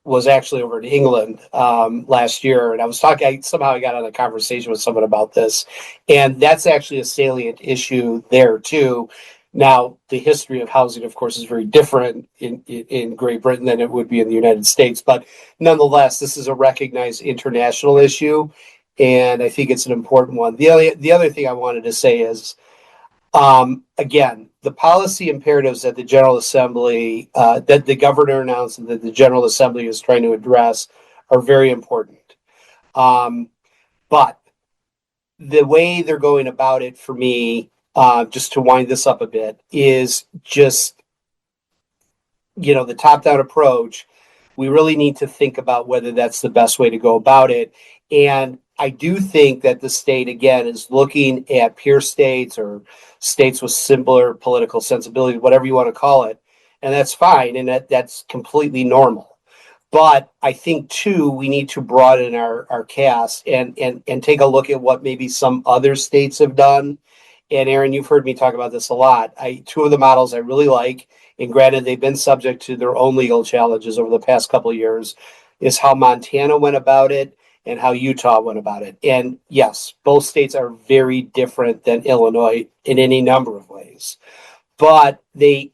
was actually over in England last year, and I was talking, I got on a conversation with someone about this, and that's actually a salient issue there too. Now, the history of housing, of course, is very different in Great Britain than it would be in the United States. But nonetheless, this is a recognized international issue, and I think it's an important one. The other thing I wanted to say is, again, the policy imperatives that the General Assembly, that the governor announced and that the General Assembly is trying to address are very important. But the way they're going about it for me, just to wind this up a bit, is just, the top-down approach. We really need to think about whether that's the best way to go about it. And I do think that the state, again, is looking at peer states or states with similar political sensibility, whatever you want to call it. And that's fine. And that's completely normal. But I think, too, we need to broaden our cast and take a look at what maybe some other states have done. And Aaron, you've heard me talk about this a lot. Two of the models I really like, and granted, they've been subject to their own legal challenges over the past couple of years, is how Montana went about it and how Utah went about it. And yes, both states are very different than Illinois in any number of ways. But they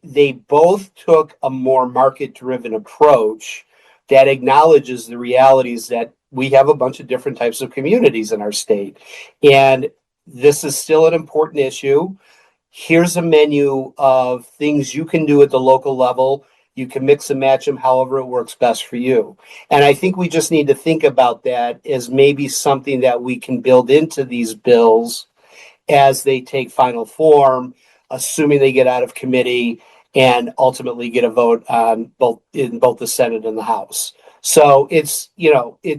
both took a more market-driven approach that acknowledges the realities that we have a bunch of different types of communities in our state. And this is still an important issue. Here's a menu of things you can do at the local level. You can mix and match them however it works best for you. And I think we just need to think about that as maybe something that we can build into these bills as they take final form, assuming they get out of committee and ultimately get a vote on both the Senate and the House. So it's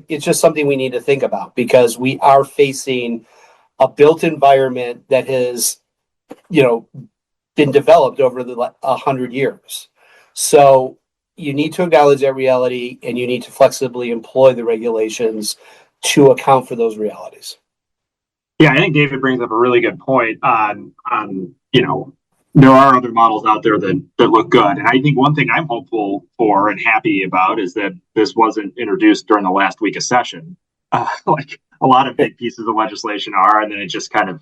just something we need to think about, because we are facing a built environment that has, been developed over 100 years. So you need to acknowledge that reality, and you need to flexibly employ the regulations to account for those realities. Yeah, I think David brings up a really good point on there are other models out there that look good. And I think one thing I'm hopeful for and happy about is that this wasn't introduced during the last week of session, like a lot of big pieces of legislation are, and then it just kind of,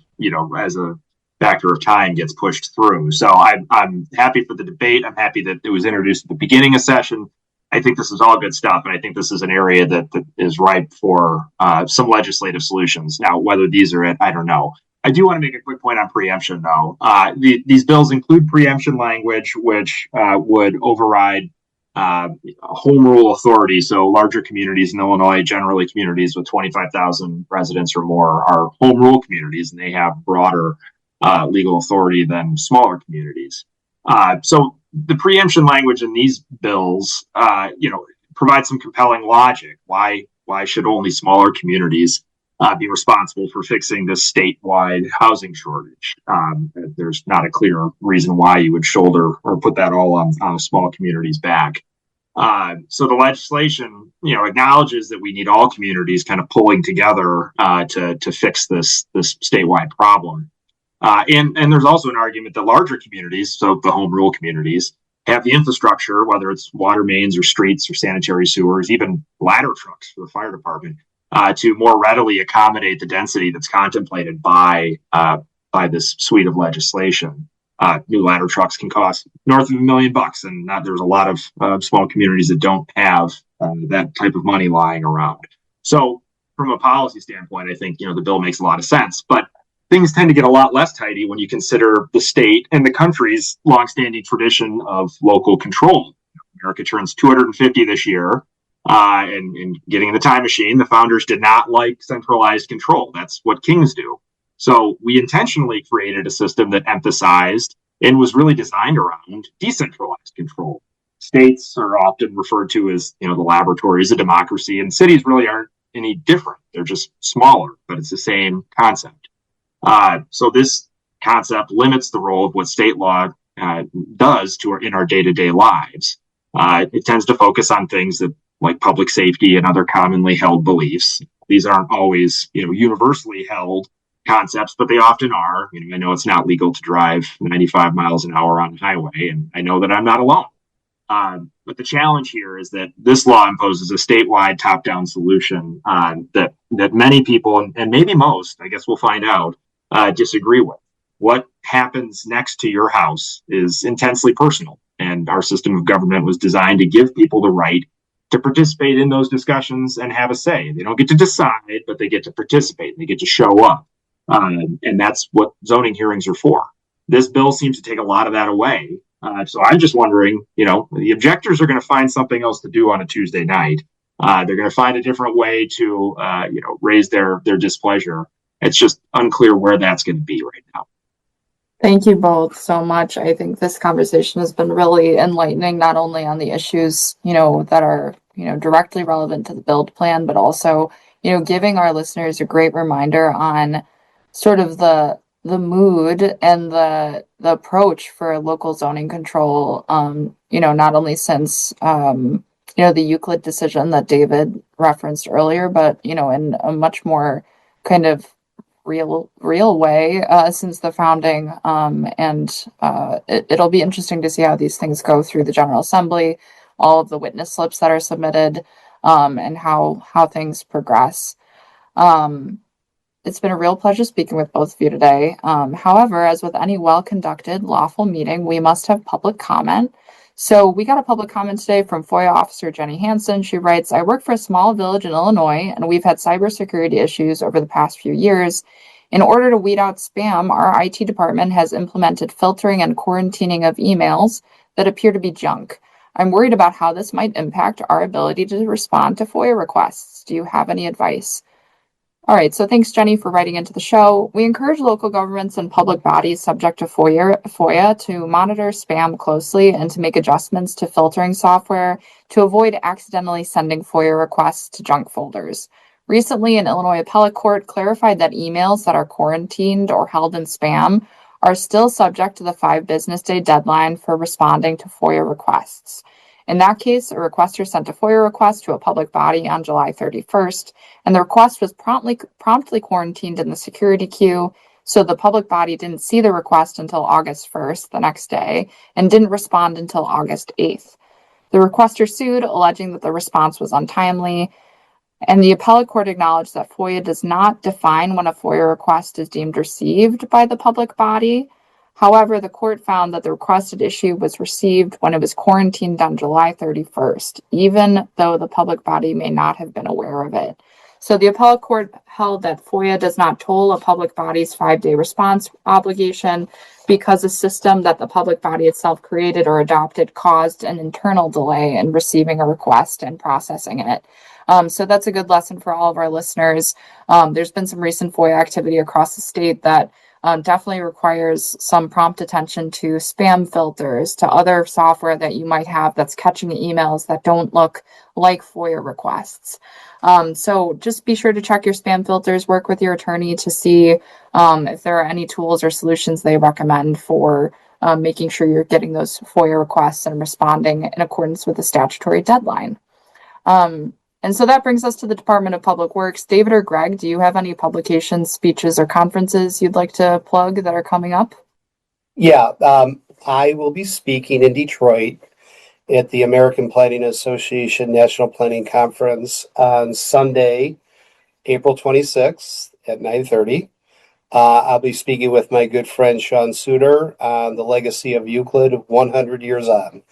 as a factor of time gets pushed through. So I'm happy for the debate. I'm happy that it was introduced at the beginning of session. I think this is all good stuff, and I think this is an area that is ripe for some legislative solutions. Now, whether these are it, I don't know. I do want to make a quick point on preemption, though. These bills include preemption language, which would override home rule authority. So larger communities in Illinois, generally communities with 25,000 residents or more, are home rule communities, and they have broader legal authority than smaller communities. So the preemption language in these bills, provides some compelling logic. Why should only smaller communities be responsible for fixing this statewide housing shortage? There's not a clear reason why you would shoulder or put that all on a small community's back. So the legislation, acknowledges that we need all communities kind of pulling together to fix this statewide problem. And there's also an argument that larger communities, so the home rule communities, have the infrastructure, whether it's water mains or streets or sanitary sewers, even ladder trucks for the fire department, to more readily accommodate the density that's contemplated by this suite of legislation. New ladder trucks can cost north of $1 million, and there's a lot of small communities that don't have that type of money lying around. So from a policy standpoint, I think the bill makes a lot of sense, but things tend to get a lot less tidy when you consider the state and the country's longstanding tradition of local control. America turns 250 this year. And getting in the time machine, the founders did not like centralized control. That's what kings do. So we intentionally created a system that emphasized and was really designed around decentralized control. States are often referred to as, the laboratories of democracy, and cities really aren't any different. They're just smaller, but it's the same concept. So this concept limits the role of what state law does in our day-to-day lives. It tends to focus on things that, like public safety and other commonly held beliefs. These aren't always, universally held concepts, but they often are. I know it's not legal to drive 95 miles an hour on the highway, and I know that I'm not alone. But the challenge here is that this law imposes a statewide top-down solution that many people, and maybe most, I guess we'll find out, disagree with. what happens next to your house is intensely personal. And our system of government was designed to give people the right to participate in those discussions and have a say. They don't get to decide, but they get to participate. They get to show up. And that's what zoning hearings are for. This bill seems to take a lot of that away. So I'm just wondering, the objectors are going to find something else to do on a Tuesday night. They're going to find a different way to, raise their displeasure. It's just unclear where that's going to be right now. Thank you both so much. I think this conversation has been really enlightening, not only on the issues, that are, directly relevant to the build plan, but also, giving our listeners a great reminder on sort of the mood and the approach for local zoning control, not only since, the Euclid decision that David referenced earlier, but, in a much more kind of real way since the founding, and it'll be interesting to see how these things go through the General Assembly, all of the witness slips that are submitted, and how things progress. It's been a real pleasure speaking with both of you today. However, as with any well-conducted, lawful meeting, we must have public comment. So we got a public comment today from FOIA officer Jenny Hansen. She writes, I work for a small village in Illinois, and we've had cybersecurity issues over the past few years. In order to weed out spam, our IT department has implemented filtering and quarantining of emails that appear to be junk. I'm worried about how this might impact our ability to respond to FOIA requests. Do you have any advice? All right, so thanks, Jenny, for writing into the show. We encourage local governments and public bodies subject to FOIA to monitor spam closely and to make adjustments to filtering software to avoid accidentally sending FOIA requests to junk folders. Recently, an Illinois appellate court clarified that emails that are quarantined or held in spam are still subject to the 5 business day deadline for responding to FOIA requests. In that case, a requester sent a FOIA request to a public body on July 31st, and the request was promptly quarantined in the security queue, so the public body didn't see the request until August 1st, the next day, and didn't respond until August 8th. The requester sued, alleging that the response was untimely, and the appellate court acknowledged that FOIA does not define when a FOIA request is deemed received by the public body. However, the court found that the requested issue was received when it was quarantined on July 31st, even though the public body may not have been aware of it. So the appellate court held that FOIA does not toll a public body's 5-day response obligation because a system that the public body itself created or adopted caused an internal delay in receiving a request and processing it. So that's a good lesson for all of our listeners. There's been some recent FOIA activity across the state that definitely requires some prompt attention to spam filters, to other software that you might have that's catching emails that don't look like FOIA requests. So just be sure to check your spam filters, work with your attorney to see if there are any tools or solutions they recommend for making sure you're getting those FOIA requests and responding in accordance with the statutory deadline. And so that brings us to the Department of Public Works. David or Greg, do you have any publications, speeches, or conferences you'd like to plug that are coming up? Yeah, I will be speaking in Detroit at the American Planning Association National Planning Conference on Sunday, April 26th at 9:30. I'll be speaking with my good friend Sean Suter on the legacy of Euclid 100 years on.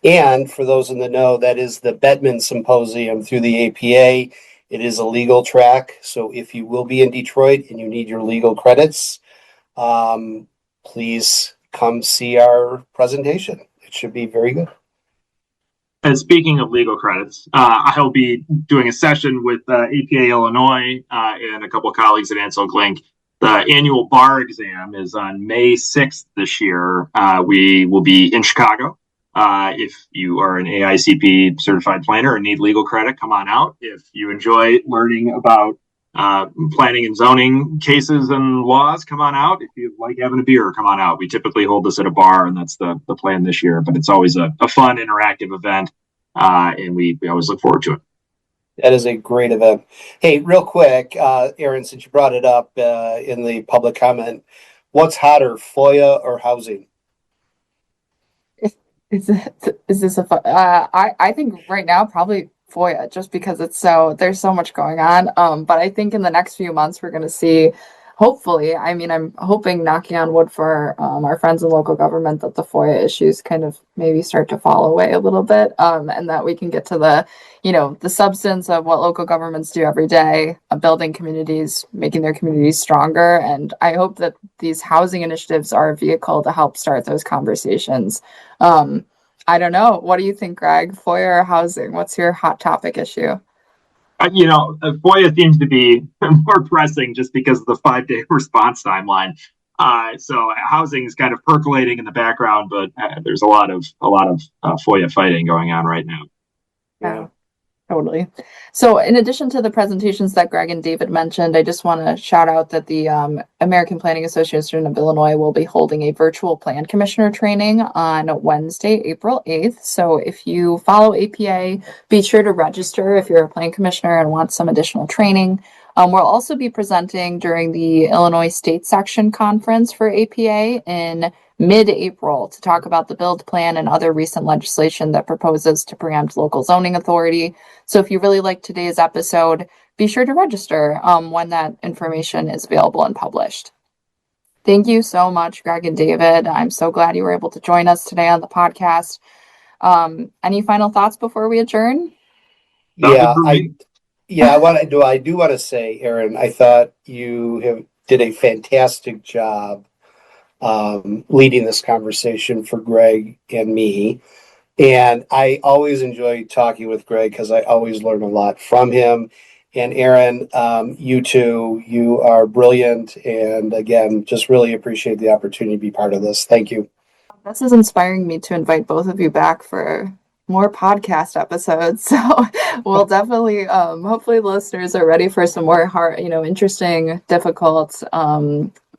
And for those in the know, that is the Bettman Symposium through the APA. It is a legal track. So if you will be in Detroit and you need your legal credits, please come see our presentation. It should be very good. And speaking of legal credits, I'll be doing a session with APA Illinois and a couple of colleagues at Ansel Glink. The annual bar exam is on May 6th this year. We will be in Chicago. If you are an AICP certified planner and need legal credit, come on out. If you enjoy learning about planning and zoning cases and laws, come on out. If you like having a beer, come on out. We typically hold this at a bar, and that's the plan this year. But it's always a fun, interactive event, and we always look forward to it. That is a great event. Hey, real quick, Aaron, since you brought it up in the public comment, what's hotter, FOIA or housing? Is this I think right now probably FOIA, just because there's so much going on. But I think in the next few months we're going to see hopefully, I mean, I'm hoping, knocking on wood for our friends in local government, that the FOIA issues kind of maybe start to fall away a little bit, and that we can get to the substance of what local governments do every day, building communities, making their communities stronger. And I hope that these housing initiatives are a vehicle to help start those conversations. I don't know. What do you think, Greg? FOIA or housing? What's your hot topic issue? FOIA seems to be more pressing just because of the 5-day response timeline. So housing is kind of percolating in the background, but there's a lot of FOIA fighting going on right now. Yeah. Totally. So in addition to the presentations that Greg and David mentioned, I just want to shout out that the American Planning Association of Illinois will be holding a virtual plan commissioner training on Wednesday, April 8th. So if you follow APA, be sure to register if you're a plan commissioner and want some additional training. We'll also be presenting during the Illinois State Section Conference for APA in mid-April to talk about the build plan and other recent legislation that proposes to preempt local zoning authority. So if you really like today's episode, be sure to register when that information is available and published. Thank you so much, Greg and David. I'm so glad you were able to join us today on the podcast. Any final thoughts before we adjourn? I do want to say, Aaron, I thought you did a fantastic job leading this conversation for Greg and me. And I always enjoy talking with Greg because I always learn a lot from him. And Aaron, you too, you are brilliant. And again, just really appreciate the opportunity to be part of this. Thank you. This is inspiring me to invite both of you back for more podcast episodes. So we'll definitely, hopefully the listeners are ready for some more interesting, difficult,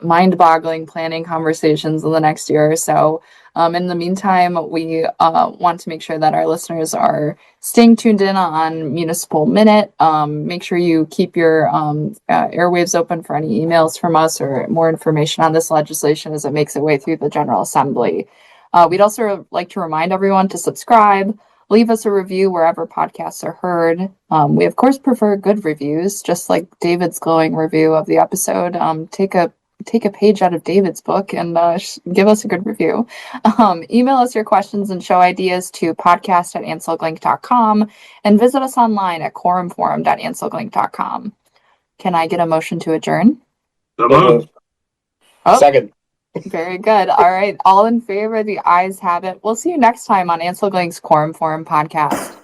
mind-boggling planning conversations in the next year or so. In the meantime, we want to make sure that our listeners are staying tuned in on Municipal Minute. Make sure you keep your airwaves open for any emails from us or more information on this legislation as it makes its way through the General Assembly. We'd also like to remind everyone to subscribe, leave us a review wherever podcasts are heard. We, of course, prefer good reviews, just like David's glowing review of the episode. Take a page out of David's book and give us a good review. Email us your questions and show ideas to podcast@anselglink.com and visit us online at quorumforum.anselglink.com. Can I get a motion to adjourn? So Second. Very good. All right. All in favor? The ayes have it. We'll see you next time on Ansel Glink's Quorum Forum podcast.